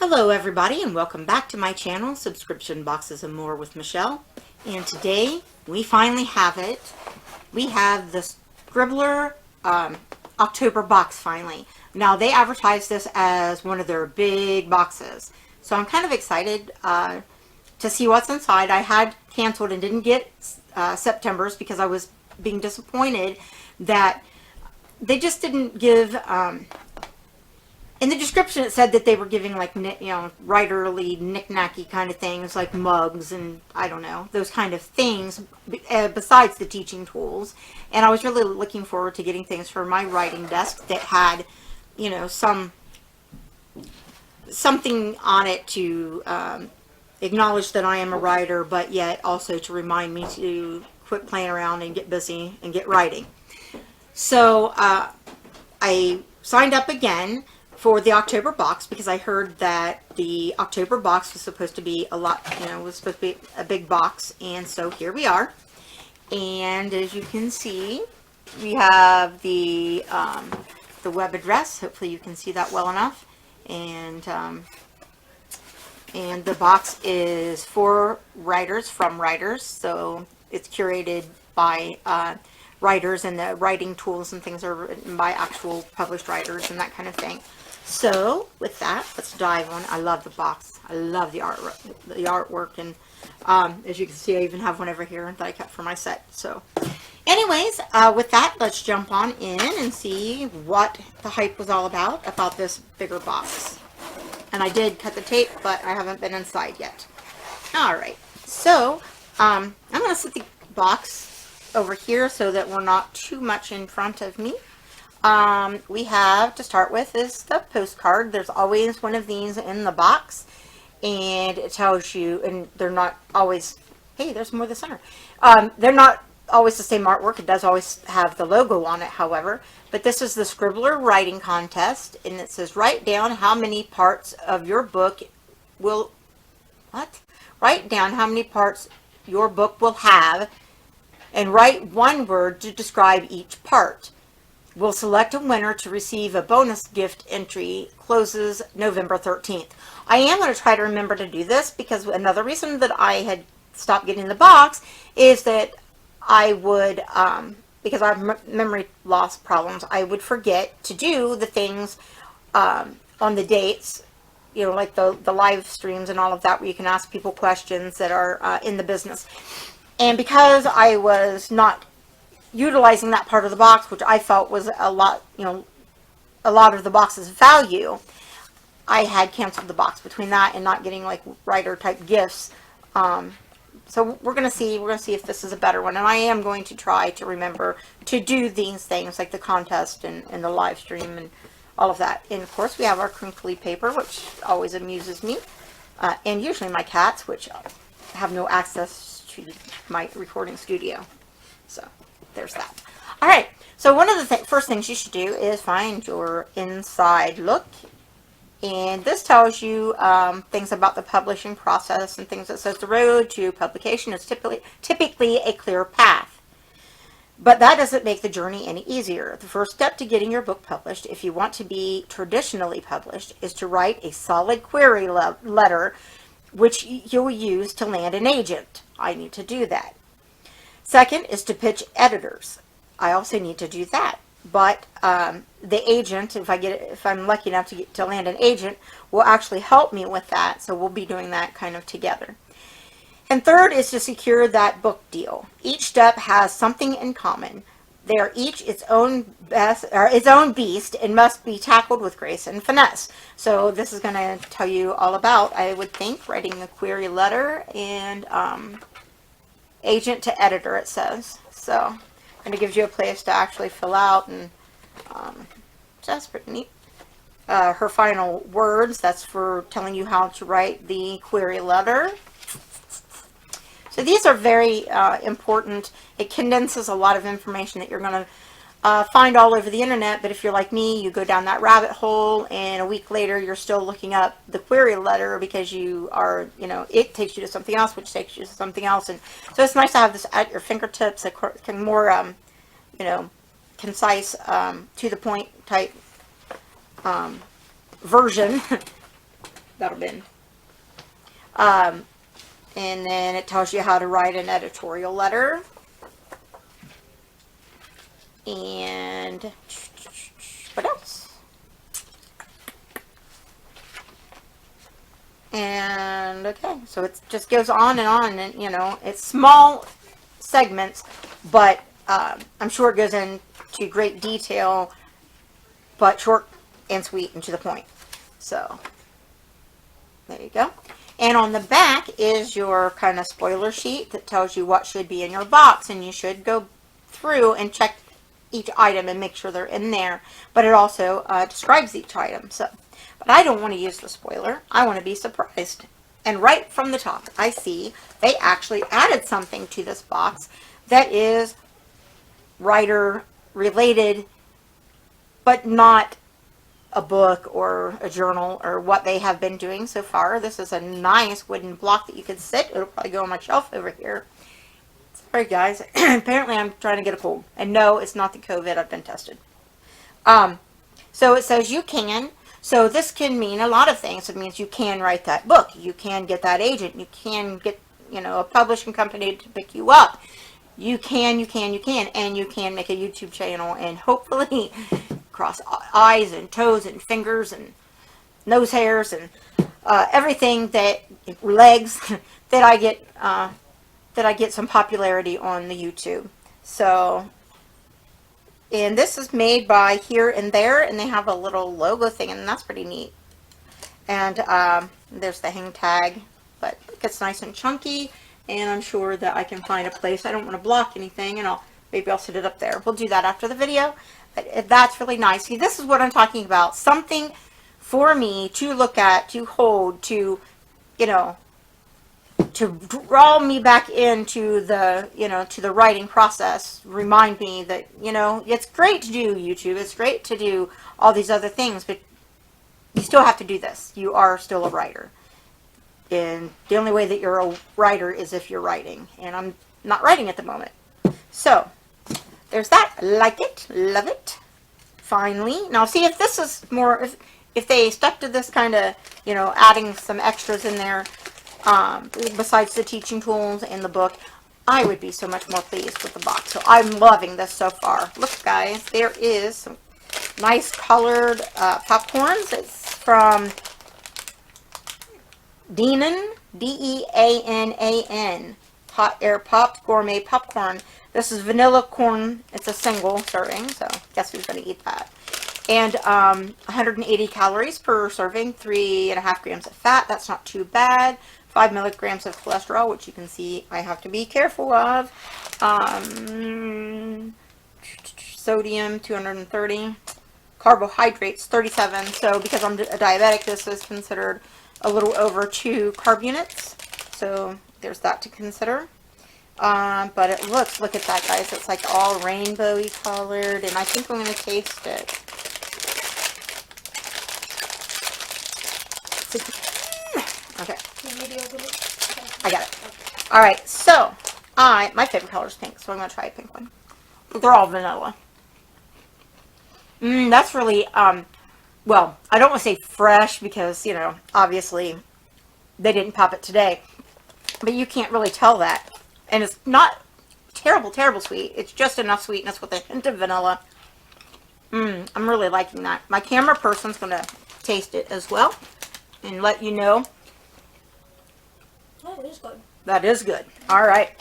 Hello everybody and welcome back to my channel, Subscription Boxes and More with Michelle. And today we finally have it. We have the Scribbler October box finally. Now they advertised this as one of their big boxes. So I'm kind of excited to see what's inside. I had canceled and didn't get September's because I was being disappointed that they just didn't give... in the description, it said that they were giving, like, writerly, knick-knacky kind of things, like mugs and, I don't know, those kind of things, besides the teaching tools. And I was really looking forward to getting things for my writing desk that had, you know, something on it to acknowledge that I am a writer, but yet also to remind me to quit playing around and get busy and get writing. So I signed up again for the October box because I heard that the October box was supposed to be a lot, was supposed to be a big box, and so here we are. And as you can see, we have the web address. Hopefully you can see that well enough. And the box is for writers, from writers, so it's curated by writers, and the writing tools and things are written by actual published writers and that kind of thing. So with that, let's dive on. I love the box. I love the artwork, and as you can see, I even have one over here that I kept for my set. So anyways, with that, let's jump on in and see what the hype was all about this bigger box. And I did cut the tape, but I haven't been inside yet. All right, so I'm going to set the box over here so that we're not too much in front of me. We have, to start with, is the postcard. There's always one of these in the box, and it tells you, and they're not always, hey, there's more of the center. They're not always the same artwork. It does always have the logo on it, however, but this is the Scribbler writing contest, and it says, write down how many parts of your book will, Write down how many parts your book will have, and write one word to describe each part. We'll select a winner to receive a bonus gift entry. Closes November 13th. I am going to try to remember to do this because another reason that I had stopped getting the box is that I would, because I have memory loss problems, I would forget to do the things on the dates, like the live streams and all of that, where you can ask people questions that are in the business. And because I was not utilizing that part of the box, which I felt was a lot of the box's value, I had canceled the box between that and not getting like writer type gifts. So we're gonna see if this is a better one, and I am going to try to remember to do these things like the contest and the live stream and all of that. And of course we have our crinkly paper, which always amuses me, and usually my cats, which have no access to my recording studio. So there's that. All right, so one of the first things you should do is find your inside look, and this tells you things about the publishing process and things. That says the road to publication is typically a clear path, but that doesn't make the journey any easier. The first step to getting your book published, if you want to be traditionally published, is to write a solid query letter, which you'll use to land an agent. I need to do that. Second is to pitch editors. I also need to do that, but the agent, if I'm lucky enough to land an agent, will actually help me with that. So we'll be doing that kind of together. And third is to secure that book deal. Each step has something in common. They are each its own beast and must be tackled with grace and finesse. So this is going to tell you all about, I would think, writing a query letter and agent to editor, it says. So, and it gives you a place to actually fill out, and that's pretty neat. Her final words, that's for telling you how to write the query letter. So these are very important. It condenses a lot of information that you're going to find all over the internet, but if you're like me, you go down that rabbit hole, and a week later you're still looking up the query letter because you are, it takes you to something else, which takes you to something else. And so it's nice to have this at your fingertips, a more, concise, to the point type version that'll bend. And then it tells you how to write an editorial letter. And what else? And okay, so it just goes on, and you know, it's small segments, but I'm sure it goes into great detail, but short and sweet and to the point. So there you go. And on the back is your kind of spoiler sheet that tells you what should be in your box, and you should go through and check each item and make sure they're in there. But it also describes each item. So, but I don't want to use the spoiler. I want to be surprised. And right from the top, I see they actually added something to this box that is writer related, but not a book or a journal or what they have been doing so far. This is a nice wooden block that you can sit. It'll probably go on my shelf over here. Sorry guys, apparently I'm trying to get a cold. And no, it's not the COVID, I've been tested. So it says you can. So this can mean a lot of things. It means you can write that book. You can get that agent. You can get, you know, a publishing company to pick you up. You can, and you can make a YouTube channel and hopefully cross eyes and toes and fingers and nose hairs and everything that, legs, that I get some popularity on the YouTube. So, and this is made by Here and There, and they have a little logo thing, and that's pretty neat. And there's the hang tag, but it gets nice and chunky, and I'm sure that I can find a place. I don't want to block anything, and maybe I'll set it up there. We'll do that after the video. But that's really nice. See, this is what I'm talking about. Something for me to look at, to hold, to, you know, to draw me back into the, you know, to the writing process. Remind me that, you know, it's great to do YouTube. It's great to do all these other things, but you still have to do this. You are still a writer. And the only way that you're a writer is if you're writing. And I'm not writing at the moment. So, there's that. Like it. Love it. Finally. Now, see if this is more, if they stuck to this kind of, you know, adding some extras in there, besides the teaching tools and the book, I would be so much more pleased with the box. So, I'm loving this so far. Look, guys, there is some nice colored popcorns. It's from Deanan, Deanan, Hot Air Popped Gourmet Popcorn. This is vanilla corn. It's a single serving, so guess who's going to eat that. And 180 calories per serving, 3.5 grams of fat. That's not too bad. 5 milligrams of cholesterol, which you can see I have to be careful of. Sodium, 230. Carbohydrates, 37. So because I'm a diabetic, this is considered a little over 2 carb units. So there's that to consider. But it looks, look at that, guys. It's like all rainbowy colored, and I think I'm going to taste it. Okay. I got it. All right. So my favorite color is pink, so I'm going to try a pink one. They're all vanilla. That's really, well, I don't want to say fresh because, you know, obviously they didn't pop it today. But you can't really tell that. And it's not terrible, terrible sweet. It's just enough sweetness with a hint of vanilla. I'm really liking that. My camera person's going to taste it as well and let you know. That is good. That is good. All right.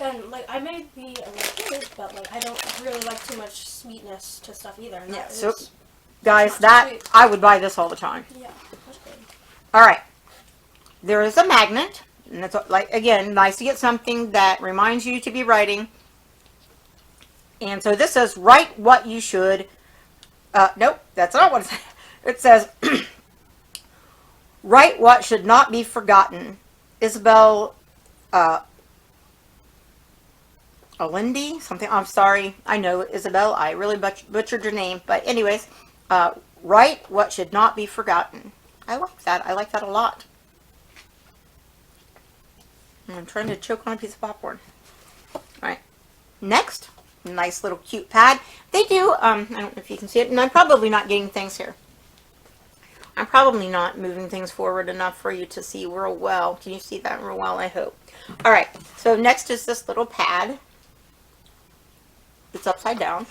And, like, I may be a little kid, but, like, I don't really like too much sweetness to stuff either. And yeah, so, guys, I would buy this all the time. Yeah, that's good. All right. There is a magnet. And it's, like, again, nice to get something that reminds you to be writing. And so this says, write what you should. Nope, that's not what it says. It says, write what should not be forgotten. Isabel Allende, something. I'm sorry. I know, Isabel, I really butchered your name. But anyways, write what should not be forgotten. I like that. I like that a lot. I'm trying to choke on a piece of popcorn. Alright. Next, nice little cute pad. They do, I don't know if you can see it, and I'm probably not getting things here. I'm probably not moving things forward enough for you to see real well. Can you see that real well? I hope. All right, so next is this little pad. It's upside down.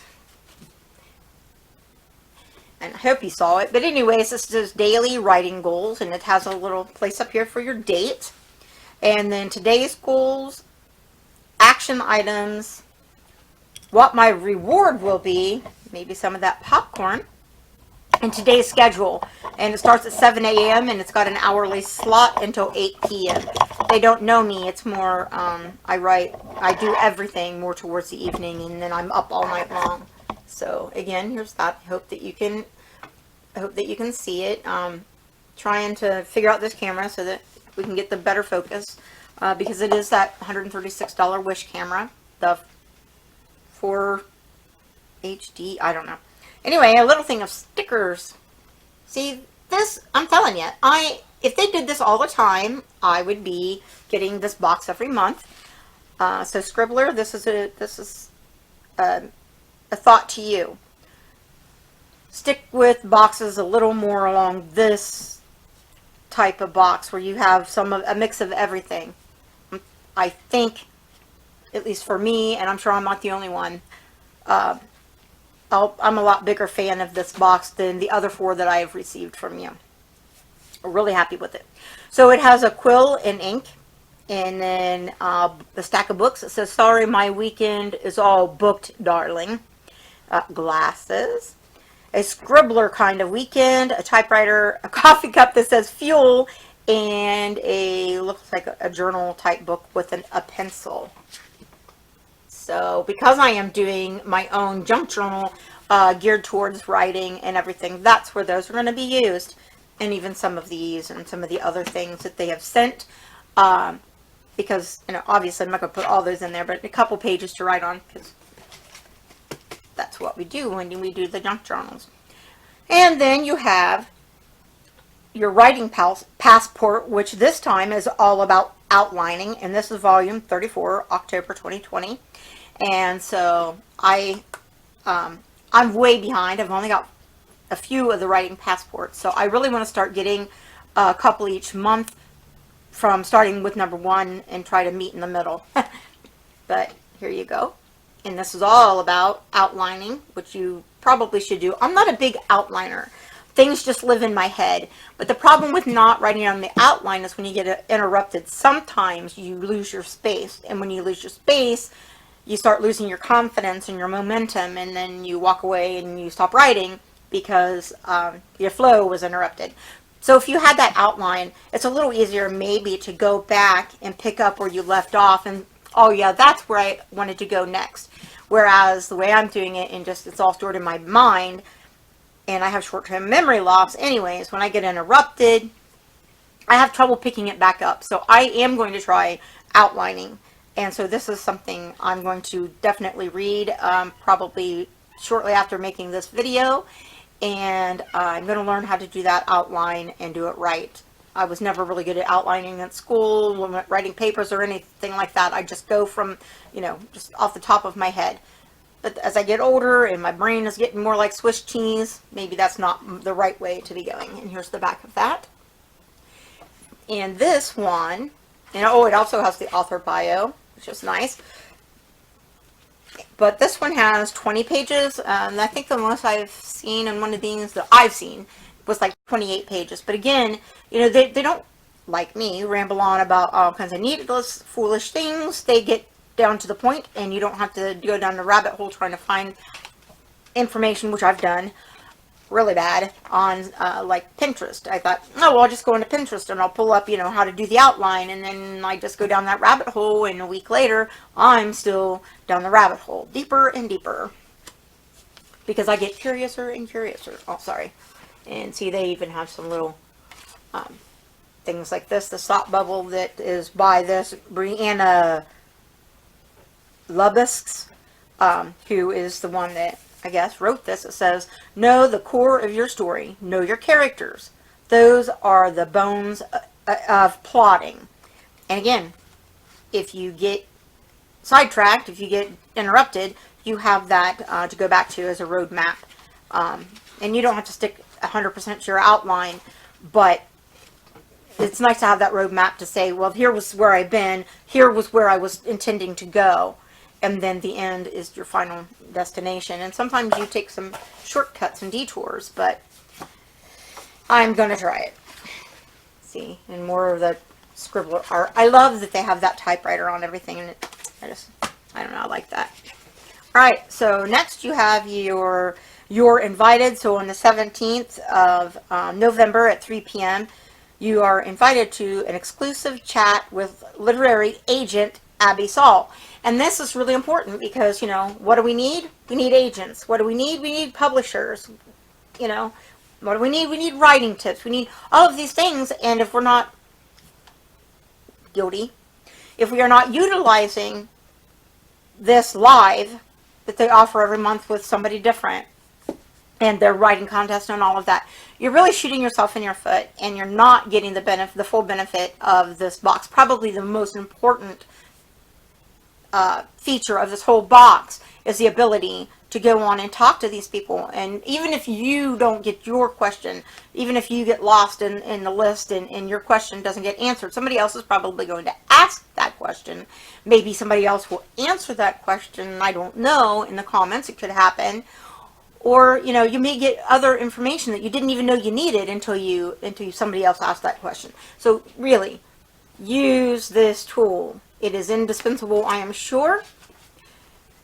And I hope you saw it. But anyways, this is daily writing goals, and it has a little place up here for your date. And then today's goals, action items, what my reward will be, maybe some of that popcorn, and today's schedule. And it starts at 7 a.m. and it's got an hourly slot until 8 p.m. They don't know me. It's more, I do everything more towards the evening, and then I'm up all night long. So again, here's that. I hope that you can see it. Trying to figure out this camera so that we can get the better focus, because it is that $136 Wish camera, the 4 HD, I don't know. Anyway, a little thing of stickers. See, this, I'm telling you, if they did this all the time, I would be getting this box every month. So Scribbler, this is a thought to you. Stick with boxes a little more along this type of box where you have a mix of everything. I think, at least for me, and I'm sure I'm not the only one, I'm a lot bigger fan of this box than the other 4 that I have received from you. I'm really happy with it. So it has a quill and ink, and then a stack of books. It says, sorry, my weekend is all booked, darling. Glasses. A Scribbler kind of weekend, a typewriter, a coffee cup that says fuel, and looks like a journal type book with a pencil. So because I am doing my own junk journal geared towards writing and everything, that's where those are going to be used. And even some of these and some of the other things that they have sent. Because, obviously I'm not going to put all those in there, but a couple pages to write on, because that's what we do when we do the junk journals. And then you have your writing passport, which this time is all about outlining. And this is volume 34, October 2020. And so I'm way behind. I've only got a few of the writing passports. So I really want to start getting a couple each month, from starting with number 1 and try to meet in the middle. But here you go. And this is all about outlining, which you probably should do. I'm not a big outliner. Things just live in my head. But the problem with not writing on the outline is when you get interrupted, sometimes you lose your space. And when you lose your space, you start losing your confidence and your momentum, and then you walk away and you stop writing because your flow was interrupted. So if you had that outline, it's a little easier maybe to go back and pick up where you left off and, oh yeah, that's where I wanted to go next. Whereas the way I'm doing it, and just it's all stored in my mind, and I have short-term memory loss anyways, when I get interrupted, I have trouble picking it back up. So I am going to try outlining. And so this is something I'm going to definitely read, probably shortly after making this video. And I'm going to learn how to do that outline and do it right. I was never really good at outlining at school, when writing papers or anything like that. I just go from, just off the top of my head. But as I get older and my brain is getting more like Swiss cheese, maybe that's not the right way to be going. And here's the back of that. And this one, it also has the author bio, which is nice. But this one has 20 pages, and I think the most I've seen in one of these that I've seen was like 28 pages. But again, they don't, like me, ramble on about all kinds of needless, foolish things. They get down to the point, and you don't have to go down the rabbit hole trying to find information, which I've done really bad on like Pinterest. I thought, oh, well, I'll just go into Pinterest and I'll pull up, how to do the outline, and then I just go down that rabbit hole, and a week later I'm still down the rabbit hole, deeper and deeper, because I get curiouser and curiouser. Oh, sorry. And see, they even have some little things like this. The thought bubble that is by this Brianna Lubbock's, who is the one that I guess wrote this. It says, know the core of your story, know your characters. Those are the bones of plotting. And again, if you get sidetracked, if you get interrupted, you have that to go back to as a roadmap. And you don't have to stick 100% your outline, but it's nice to have that roadmap to say, well, here was where I've been, here was where I was intending to go, and then the end is your final destination. And sometimes you take some shortcuts and detours, but I'm going to try it. See, and more of the Scribbler art. I love that they have that typewriter on everything, and I don't know, I like that. All right, so next you have your invited. So on the 17th of November at 3 p.m., you are invited to an exclusive chat with literary agent Abby Saul. And this is really important because, you know, what do we need? We need agents. What do we need? We need publishers. You know, what do we need? We need writing tips. We need all of these things. And if we're not guilty, if we are not utilizing this live that they offer every month with somebody different, and their writing contest and all of that, you're really shooting yourself in your foot, and you're not getting the full benefit of this box. Probably the most important feature of this whole box is the ability to go on and talk to these people. And even if you don't get your question, even if you get lost in the list and your question doesn't get answered, somebody else is probably going to ask that question. Maybe somebody else will answer that question. I don't know. In the comments, it could happen. Or, you know, you may get other information that you didn't even know you needed until somebody else asked that question. So really, use this tool. It is indispensable, I am sure.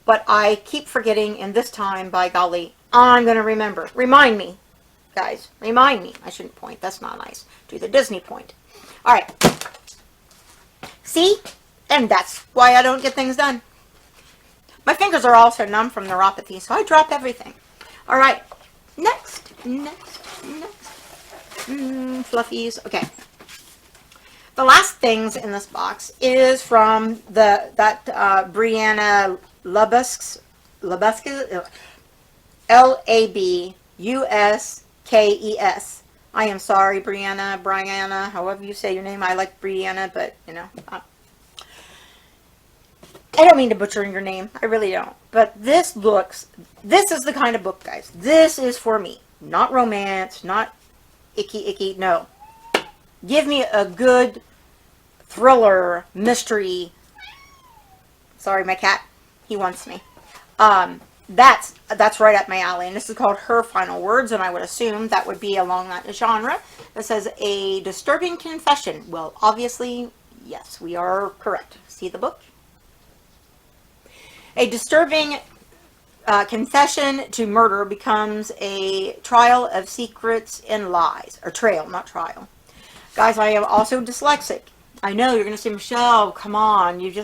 But I keep forgetting, and this time, by golly, I'm going to remember. Remind me, guys. Remind me. I shouldn't point. That's not nice. Do the Disney point. All right. See? And that's why I don't get things done. My fingers are also numb from neuropathy, so I drop everything. All right. Next. Fluffies. Okay. The last things in this box is from Brianna Labuskes, Labuskes. I am sorry, Brianna, however you say your name. I like Brianna, but, you know, I don't mean to butcher your name. I really don't. But this is the kind of book, guys. This is for me. Not romance, not icky, no. Give me a good thriller, mystery. Sorry, my cat. He wants me. That's right up my alley. And this is called Her Final Words, and I would assume that would be along that genre. It says a disturbing confession. Well, obviously, yes, we are correct. See the book? A disturbing confession to murder becomes a trial of secrets and lies. Or trail, not trial. Guys, I am also dyslexic. I know you're going to say, Michelle, come on. You've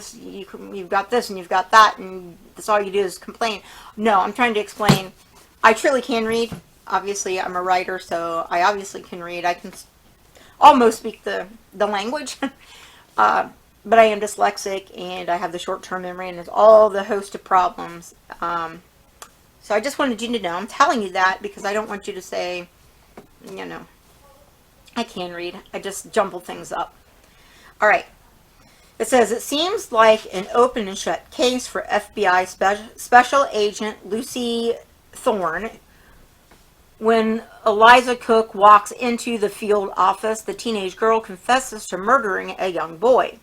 got this and you've got that, and that's all you do is complain. No, I'm trying to explain. I truly can read. Obviously, I'm a writer, so I obviously can read. I can almost speak the language. But I am dyslexic, and I have the short-term memory, and there's all the host of problems. So I just wanted you to know. I'm telling you that because I don't want you to say, you know, I can read. I just jumble things up. All right. It says, it seems like an open and shut case for FBI Special Agent Lucy Thorne. When Eliza Cook walks into the field office, the teenage girl confesses to murdering a young boy.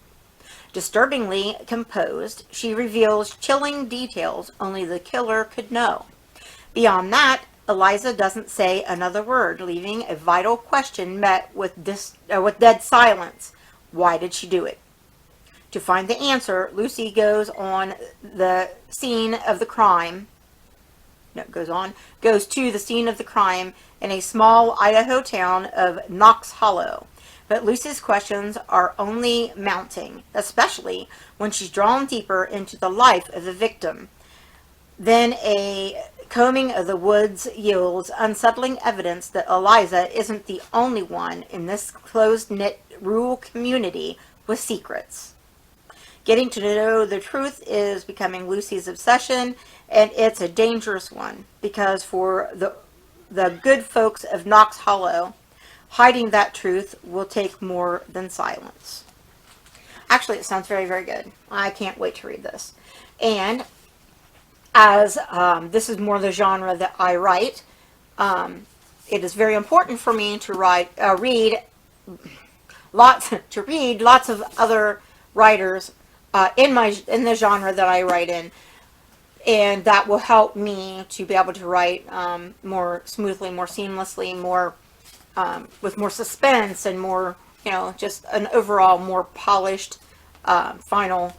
Disturbingly composed, she reveals chilling details only the killer could know. Beyond that, Eliza doesn't say another word, leaving a vital question met with dead silence. Why did she do it? To find the answer, Lucy goes on the scene of the crime. Goes to the scene of the crime in a small Idaho town of Knox Hollow. But Lucy's questions are only mounting, especially when she's drawn deeper into the life of the victim. Then a combing of the woods yields unsettling evidence that Eliza isn't the only one in this close-knit rural community with secrets. Getting to know the truth is becoming Lucy's obsession, and it's a dangerous one, because for the good folks of Knox Hollow, hiding that truth will take more than silence. Actually, it sounds very, very good. I can't wait to read this. And as this is more the genre that I write, it is very important for me to read lots of other writers in the genre that I write in, and that will help me to be able to write more smoothly, more seamlessly, more with more suspense and more, just an overall more polished final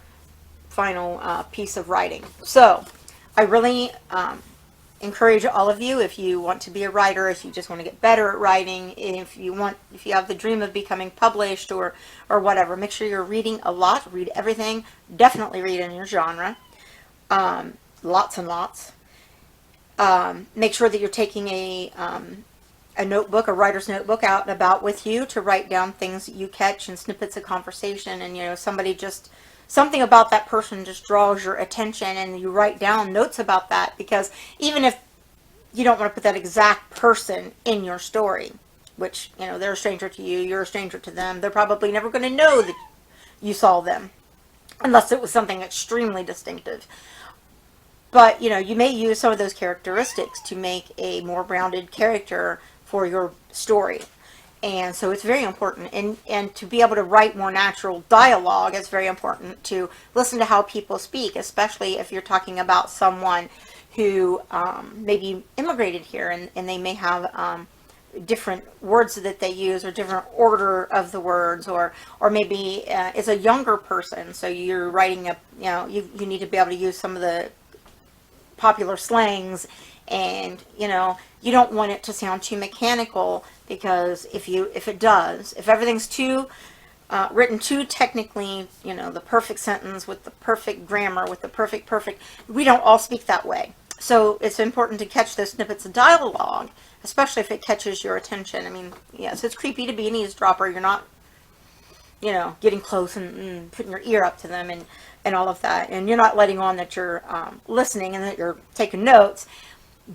piece of writing. So I really encourage all of you, if you want to be a writer, if you just want to get better at writing, if you have the dream of becoming published or whatever, make sure you're reading a lot. Read everything. Definitely read in your genre. Lots and lots. Make sure that you're taking a notebook, a writer's notebook out and about with you to write down things that you catch and snippets of conversation, and something about that person just draws your attention, and you write down notes about that, because even if you don't want to put that exact person in your story, which, they're a stranger to you, you're a stranger to them, they're probably never going to know that you saw them, unless it was something extremely distinctive. But, you may use some of those characteristics to make a more rounded character for your story. And so it's very important. And to be able to write more natural dialogue, it's very important to listen to how people speak, especially if you're talking about someone who maybe immigrated here, and they may have different words that they use, or different order of the words, or maybe it's a younger person. So you're writing you need to be able to use some of the popular slangs, and you don't want it to sound too mechanical, because if everything's too written too technically, the perfect sentence with the perfect grammar, with the perfect, we don't all speak that way. So it's important to catch those snippets of dialogue, especially if it catches your attention. I mean, yes, it's creepy to be an eavesdropper. You're not, getting close and putting your ear up to them and all of that. And you're not letting on that you're listening and that you're taking notes.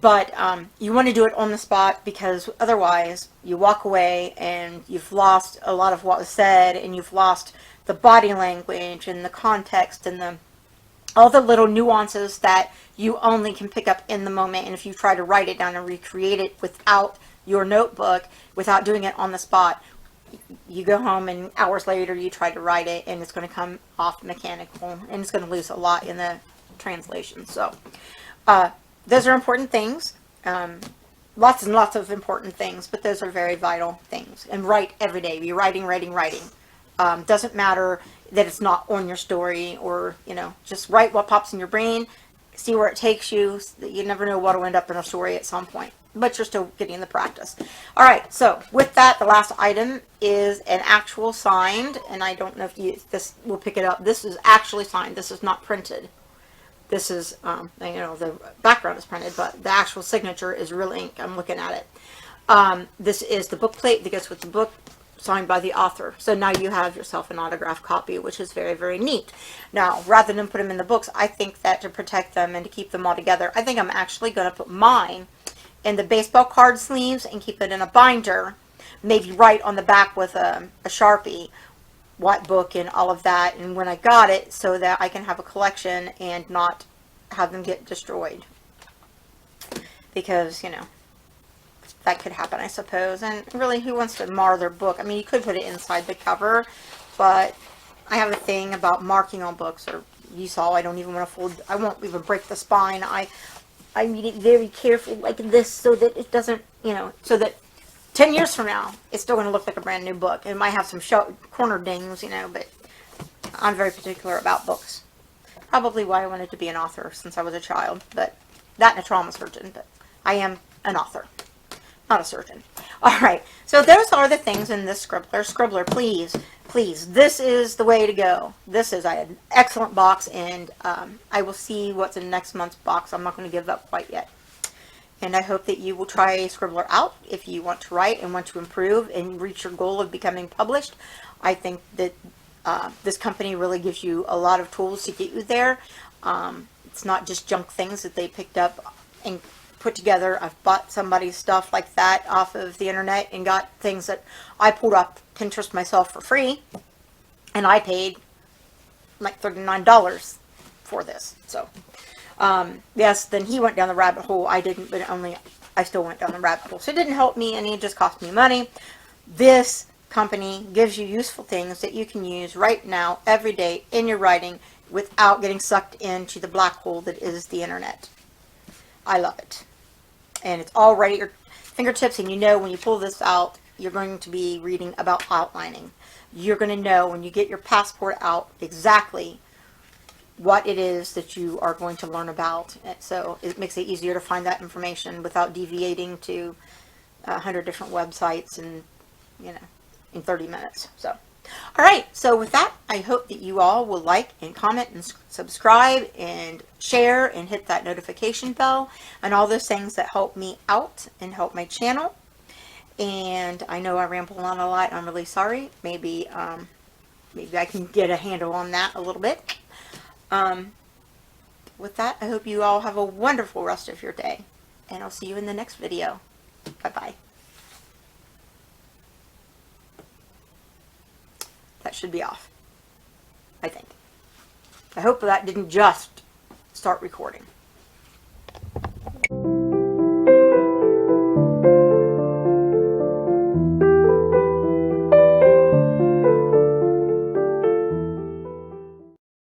But you want to do it on the spot, because otherwise you walk away and you've lost a lot of what was said, and you've lost the body language and the context and all the little nuances that you only can pick up in the moment. And if you try to write it down and recreate it without your notebook, without doing it on the spot, you go home and hours later you try to write it, and it's going to come off mechanical, and it's going to lose a lot in the translation. So those are important things, lots and lots of important things, but those are very vital things. And write every day. Be writing. Doesn't matter that it's not on your story, or just write what pops in your brain, see where it takes you. You never know what will end up in a story at some point, but you're still getting the practice. All right, so with that, the last item is an actual signed, and I don't know if this will pick it up. This is actually signed. This is not printed. This is, the background is printed, but the actual signature is real ink. I'm looking at it. This is the book plate that goes with the book, signed by the author. So now you have yourself an autographed copy, which is very, very neat. Now, rather than put them in the books, I think that to protect them and to keep them all together, I think I'm actually going to put mine in the baseball card sleeves and keep it in a binder, maybe write on the back with a Sharpie what book and all of that, and when I got it, so that I can have a collection and not have them get destroyed, because that could happen, I suppose. And really, who wants to mar their book? I mean, you could put it inside the cover, but I have a thing about marking on books, or you saw, I don't even want to fold, I won't even break the spine. I read it very carefully like this, so that it doesn't, so that 10 years from now, it's still going to look like a brand new book. It might have some corner dings, but I'm very particular about books. Probably why I wanted to be an author since I was a child, but that and a trauma surgeon, but I am an author, not a surgeon. All right, so those are the things in this Scribbler. Scribbler, please, this is the way to go. I had an excellent box, and I will see what's in next month's box. I'm not going to give up quite yet. And I hope that you will try Scribbler out if you want to write and want to improve and reach your goal of becoming published. I think that this company really gives you a lot of tools to get you there. It's not just junk things that they picked up and put together. I've bought somebody's stuff like that off of the internet and got things that I pulled off Pinterest myself for free, and I paid like $39 for this. So yes, then he went down the rabbit hole. I didn't, but only I still went down the rabbit hole. So it didn't help me any, it just cost me money. This company gives you useful things that you can use right now, every day, in your writing, without getting sucked into the black hole that is the internet. I love it. And it's all right at your fingertips, and you know when you pull this out, you're going to be reading about outlining. You're going to know when you get your passport out exactly what it is that you are going to learn about. And so it makes it easier to find that information without deviating to 100 different websites and, you know, in 30 minutes. So, all right. So with that, I hope that you all will like and comment and subscribe and share and hit that notification bell and all those things that help me out and help my channel. And I know I ramble on a lot. I'm really sorry. Maybe I can get a handle on that a little bit. With that, I hope you all have a wonderful rest of your day. And I'll see you in the next video. Bye-bye. That should be off, I think. I hope that didn't just start recording.